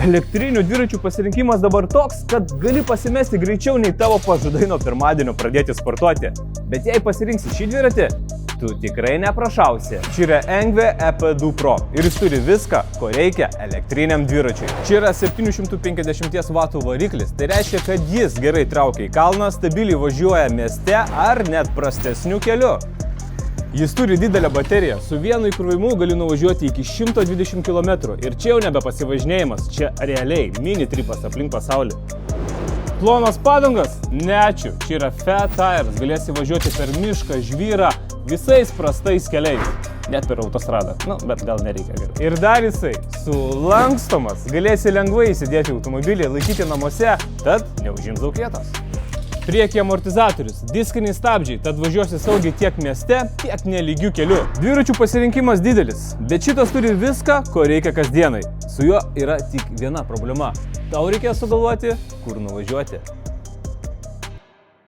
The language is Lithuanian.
Elektrinių dviračių pasirinkimas dabar toks, kad gali pasimesti greičiau nei tavo pažadai nuo pirmadienio pradėti sportuoti. Bet jei pasirinksi šį dviratį, tu tikrai neprašausi. Čia yra Engve EP2 Pro ir jis turi viską, ko reikia elektriniam dviračiui. Čia yra 750 W variklis, tai reiškia, kad jis gerai traukia į kalną, stabiliai važiuoja mieste ar net prastesniu keliu. Jis turi didelę bateriją, su vienu įkrovimu gali nuvažiuoti iki 120 km ir čia jau nebe pasivažinėjimas, čia realiai mini tripas aplink pasaulį. Plonos padangos? Ne ačiū, čia yra Fat Tires, galėsi važiuoti per mišką, žvyrą, visais prastais keliais, net per autostradą, bet gal nereikia gerai. Ir dar jisai sulankstomas, galėsi lengvai įsidėti automobilį, laikyti namuose, tad neužims daug vietos. Prieky amortizatorius, diskiniai stabdžiai, tad važiuosi saugiai tiek mieste, tiek nelygių kelių. Dviračių pasirinkimas didelis, bet šitas turi viską, ko reikia kasdienai. Su juo yra tik viena problema. Tau reikia sugalvoti, kur nuvažiuoti.